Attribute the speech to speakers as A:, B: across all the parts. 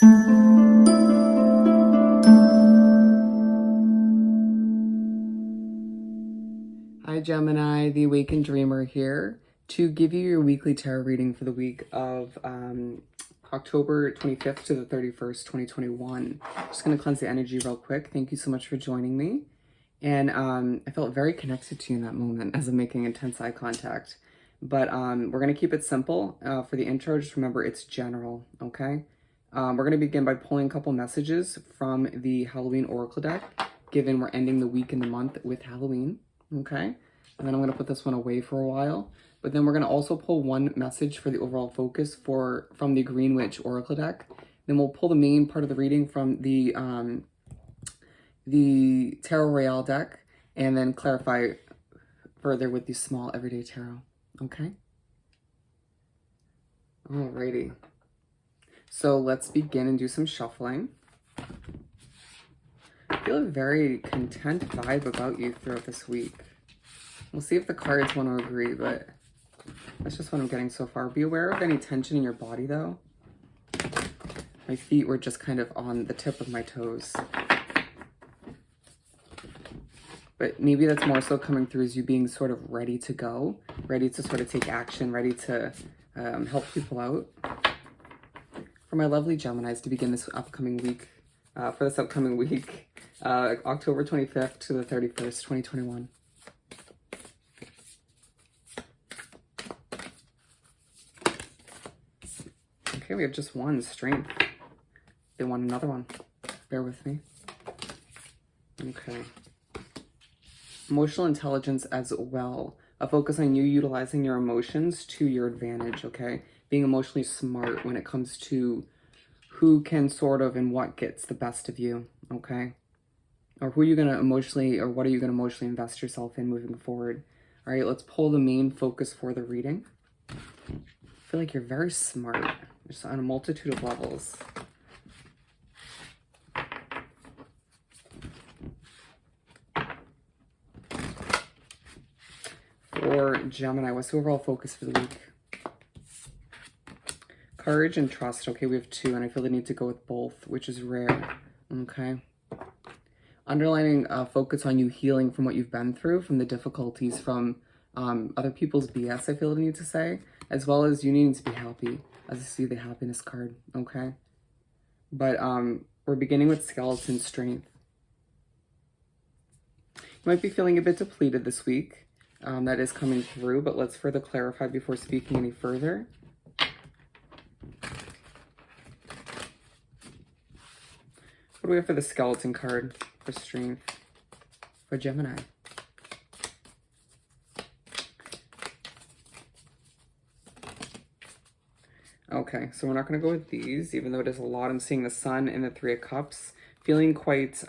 A: Hi Gemini, the Awakened Dreamer here to give you your weekly tarot reading for the week of October 25th to the 31st, 2021. Just going to cleanse the energy real quick. Thank you so much for joining me. And I felt very connected to you in that moment as I'm making intense eye contact. But we're going to keep it simple. For the intro, just remember it's general, okay? We're going to begin by pulling a couple messages from the Halloween Oracle deck, given we're ending the week and the month with Halloween, okay? And then I'm going to put this one away for a while. But then we're going to also pull one message for the overall focus from the Green Witch Oracle deck. Then we'll pull the main part of the reading from the Tarot Royale deck, and then clarify further with the small everyday tarot, okay? Alrighty. So let's begin and do some shuffling. I feel a very content vibe about you throughout this week. We'll see if the cards want to agree, but that's just what I'm getting so far. Be aware of any tension in your body, though. My feet were just kind of on the tip of my toes. But maybe that's more so coming through as you being sort of ready to go, ready to sort of take action, ready to help people out. For my lovely Geminis to begin this upcoming week, October 25th to the 31st, 2021. Okay, we have just one, strength. They want another one. Bear with me. Okay. Emotional intelligence as well. A focus on you utilizing your emotions to your advantage, okay? Being emotionally smart when it comes to who can sort of and what gets the best of you, okay? Or who are you going to emotionally, or what are you going to emotionally invest yourself in moving forward? All right, let's pull the main focus for the reading. I feel like you're very smart, just on a multitude of levels. For Gemini, what's the overall focus for the week? Courage and trust. Okay, we have two, and I feel the need to go with both, which is rare. Okay. Underlining focus on you healing from what you've been through, from the difficulties, from other people's BS, I feel the need to say, as well as you needing to be happy, as I see the happiness card, okay? But we're beginning with skeleton strength. You might be feeling a bit depleted this week. That is coming through, but let's further clarify before speaking any further. What do we have for the skeleton card for strength for Gemini? Okay, so we're not going to go with these, even though it is a lot. I'm seeing the Sun and the Three of Cups, feeling quite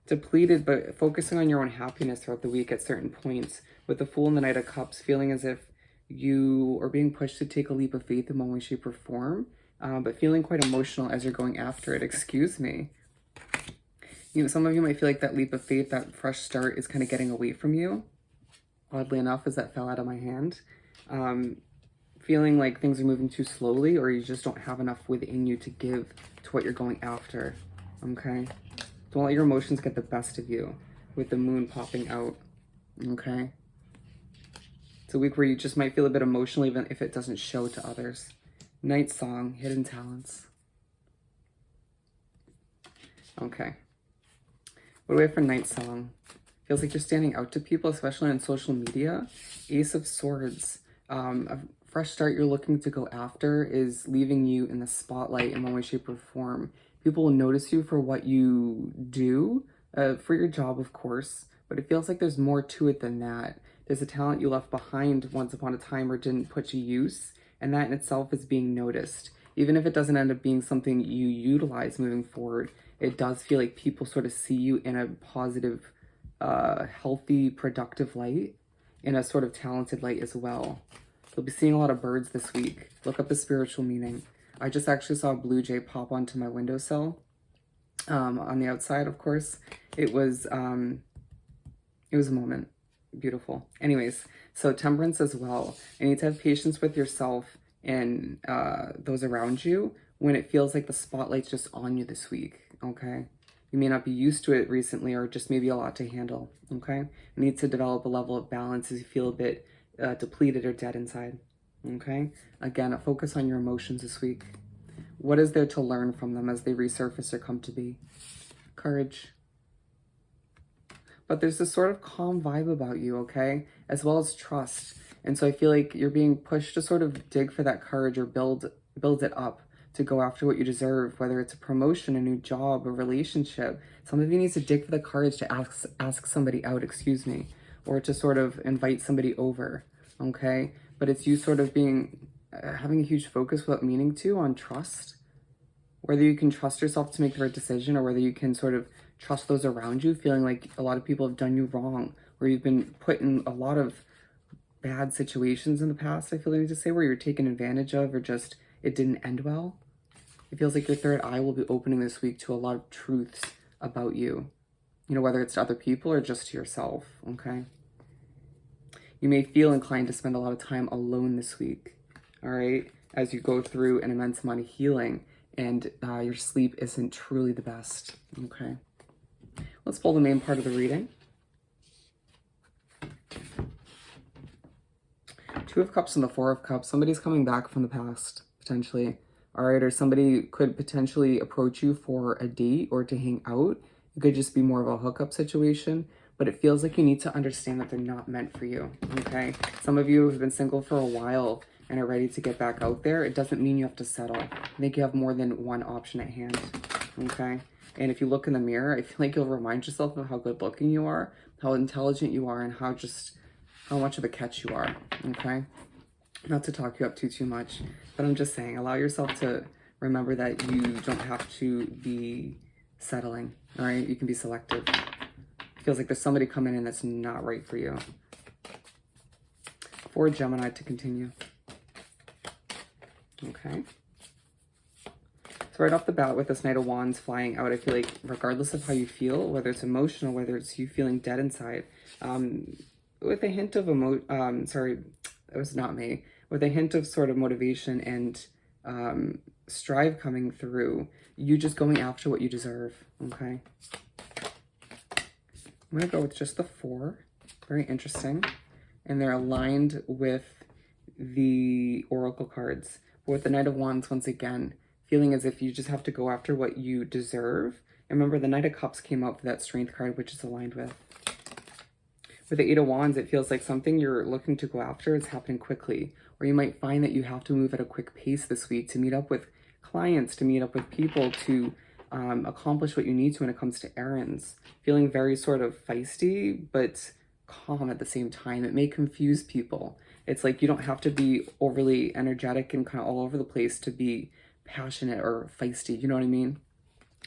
A: depleted, but focusing on your own happiness throughout the week at certain points. With the Fool and the Knight of Cups, feeling as if you are being pushed to take a leap of faith in one way, shape, or form, but feeling quite emotional as you're going after it. Excuse me. You know, some of you might feel like that leap of faith, that fresh start is kind of getting away from you. Oddly enough, as that fell out of my hand. Feeling like things are moving too slowly, or you just don't have enough within you to give to what you're going after, okay? Don't let your emotions get the best of you with the Moon popping out, okay? It's a week where you just might feel a bit emotional, even if it doesn't show to others. Night Song, Hidden Talents. Okay. What do we have for Night Song? Feels like you're standing out to people, especially on social media. Ace of Swords. A fresh start you're looking to go after is leaving you in the spotlight in one way, shape, or form. People will notice you for what you do, for your job, of course, but it feels like there's more to it than that. There's a talent you left behind once upon a time or didn't put to use, and that in itself is being noticed. Even if it doesn't end up being something you utilize moving forward, it does feel like people sort of see you in a positive, healthy, productive light, in a sort of talented light as well. You'll be seeing a lot of birds this week. Look up the spiritual meaning. I just actually saw a blue jay pop onto my windowsill. On the outside, of course. It was a moment. Beautiful. Anyways, so Temperance as well. You need to have patience with yourself and those around you when it feels like the spotlight's just on you this week, okay? You may not be used to it recently, or just maybe a lot to handle, okay? You need to develop a level of balance as you feel a bit depleted or dead inside, okay? Again, focus on your emotions this week. What is there to learn from them as they resurface or come to be? Courage. But there's this sort of calm vibe about you, okay? As well as trust. And so I feel like you're being pushed to sort of dig for that courage or build it up to go after what you deserve, whether it's a promotion, a new job, a relationship. Some of you need to dig for the courage to ask somebody out, excuse me, or to sort of invite somebody over, okay? But it's you sort of being, having a huge focus without meaning to on trust. Whether you can trust yourself to make the right decision, or whether you can sort of trust those around you, feeling like a lot of people have done you wrong, or you've been put in a lot of bad situations in the past, I feel like to say, where you're taken advantage of, or just it didn't end well. It feels like your third eye will be opening this week to a lot of truths about you, you know, whether it's to other people or just to yourself, okay? You may feel inclined to spend a lot of time alone this week, all right, as you go through an immense amount of healing, and your sleep isn't truly the best, okay? Let's pull the main part of the reading. Two of Cups and the Four of Cups. Somebody's coming back from the past, potentially. All right, or somebody could potentially approach you for a date or to hang out. It could just be more of a hookup situation, but it feels like you need to understand that they're not meant for you, okay? Some of you have been single for a while and are ready to get back out there. It doesn't mean you have to settle. I think you have more than one option at hand, okay? And if you look in the mirror, I feel like you'll remind yourself of how good looking you are, how intelligent you are, and how much of a catch you are, okay? Not to talk you up too much, but I'm just saying, allow yourself to remember that you don't have to be settling, all right? You can be selective. It feels like there's somebody coming in that's not right for you. For Gemini to continue. Okay. So right off the bat with this Knight of Wands flying out, I feel like regardless of how you feel, whether it's emotional, whether it's you feeling dead inside, with a hint of sorry, it was not me, with a hint of sort of motivation and strive coming through, you just going after what you deserve, okay? I'm gonna go with just the 4, very interesting. And they're aligned with the Oracle cards. But with the Knight of Wands, once again, feeling as if you just have to go after what you deserve. And remember, the Knight of Cups came out for that Strength card, which is aligned with. With the 8 of Wands, it feels like something you're looking to go after is happening quickly. Or you might find that you have to move at a quick pace this week to meet up with clients, to meet up with people, to accomplish what you need to when it comes to errands. Feeling very sort of feisty, but calm at the same time. It may confuse people. It's like you don't have to be overly energetic and kind of all over the place to be passionate or feisty, you know what I mean?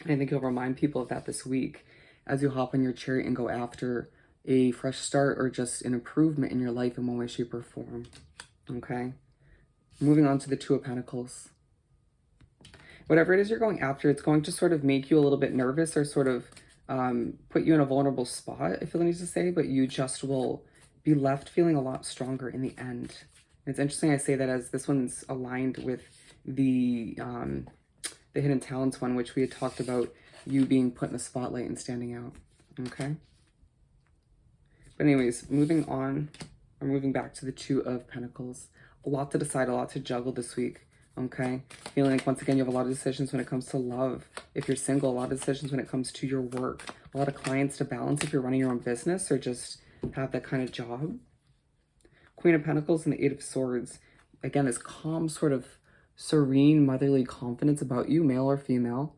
A: And I think you'll remind people of that this week as you hop on your chariot and go after a fresh start or just an improvement in your life in one way, shape, or form, okay? Moving on to the 2 of Pentacles. Whatever it is you're going after, it's going to sort of make you a little bit nervous or sort of put you in a vulnerable spot, I feel I need to say, but you just will be left feeling a lot stronger in the end. And it's interesting I say that as this one's aligned with the Hidden Talents one, which we had talked about you being put in the spotlight and standing out, okay? But anyways, moving on, or moving back to the 2 of Pentacles. A lot to decide, a lot to juggle this week, okay? Feeling like, once again, you have a lot of decisions when it comes to love. If you're single, a lot of decisions when it comes to your work. A lot of clients to balance if you're running your own business or just have that kind of job. Queen of Pentacles and the 8 of Swords. Again, this calm, sort of serene, motherly confidence about you, male or female.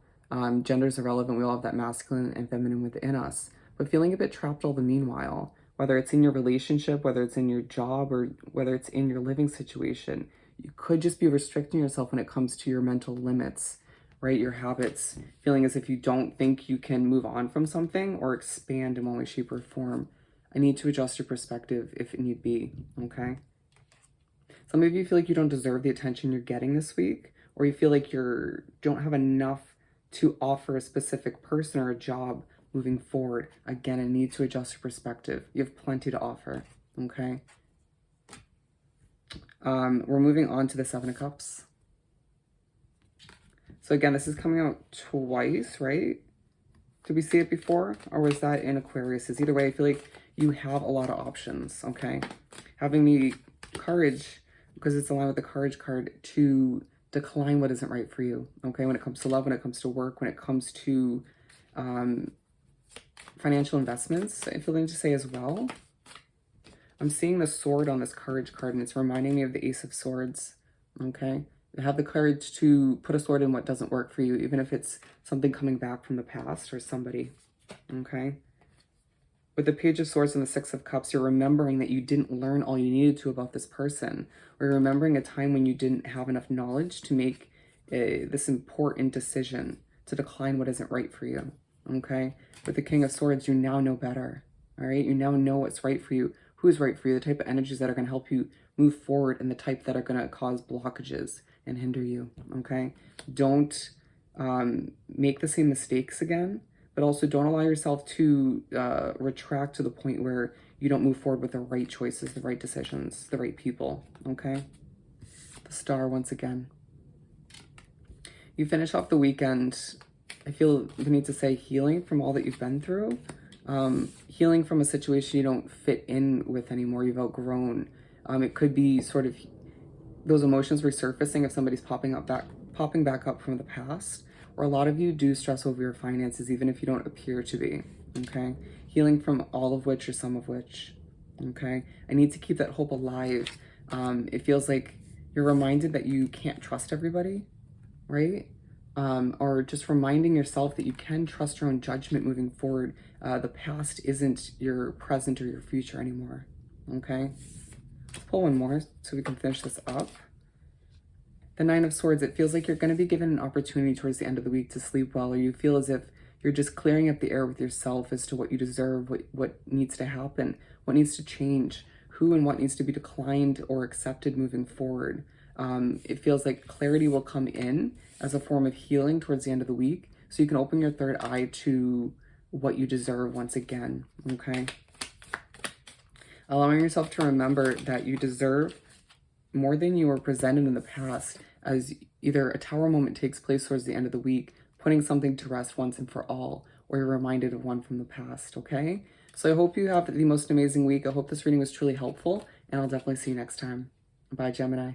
A: Gender is irrelevant. We all have that masculine and feminine within us. But feeling a bit trapped all the meanwhile. Whether it's in your relationship, whether it's in your job, or whether it's in your living situation. You could just be restricting yourself when it comes to your mental limits, right? Your habits. Feeling as if you don't think you can move on from something or expand in one way, shape, or form. I need to adjust your perspective if it need be, okay? Some of you feel like you don't deserve the attention you're getting this week, or you feel like you don't have enough to offer a specific person or a job moving forward. Again, I need to adjust your perspective. You have plenty to offer, okay? We're moving on to the 7 of Cups. So again, this is coming out twice, right? Did we see it before? Or was that in Aquarius? Either way, I feel like you have a lot of options, okay? Having the courage, because it's aligned with the courage card, to decline what isn't right for you, okay? When it comes to love, when it comes to work, when it comes to financial investments, I feel like to say as well. I'm seeing the sword on this courage card, and it's reminding me of the Ace of Swords, okay? Have the courage to put a sword in what doesn't work for you, even if it's something coming back from the past or somebody, okay? With the Page of Swords and the Six of Cups, you're remembering that you didn't learn all you needed to about this person, or you're remembering a time when you didn't have enough knowledge to make this important decision to decline what isn't right for you, okay? With the King of Swords, you now know better, all right? You now know what's right for you, who's right for you, the type of energies that are going to help you move forward, and the type that are going to cause blockages and hinder you, okay? Don't make the same mistakes again, but also don't allow yourself to retract to the point where you don't move forward with the right choices, the right decisions, the right people, okay? The Star once again. You finish off the weekend, I feel the need to say healing from all that you've been through, healing from a situation you don't fit in with anymore, you've outgrown. It could be sort of those emotions resurfacing if somebody's popping back up from the past, or a lot of you do stress over your finances even if you don't appear to be, okay? Healing from all of which or some of which, okay? I need to keep that hope alive. It feels like you're reminded that you can't trust everybody, right? Or just reminding yourself that you can trust your own judgment moving forward. The past isn't your present or your future anymore, okay? Let's pull one more so we can finish this up. The Nine of Swords, it feels like you're going to be given an opportunity towards the end of the week to sleep well, or you feel as if you're just clearing up the air with yourself as to what you deserve, what needs to happen, what needs to change, who and what needs to be declined or accepted moving forward. It feels like clarity will come in as a form of healing towards the end of the week, so you can open your third eye to what you deserve once again, okay? Allowing yourself to remember that you deserve more than you were presented in the past, as either a tower moment takes place towards the end of the week, putting something to rest once and for all, or you're reminded of one from the past, okay? So I hope you have the most amazing week. I hope this reading was truly helpful, and I'll definitely see you next time. Bye, Gemini.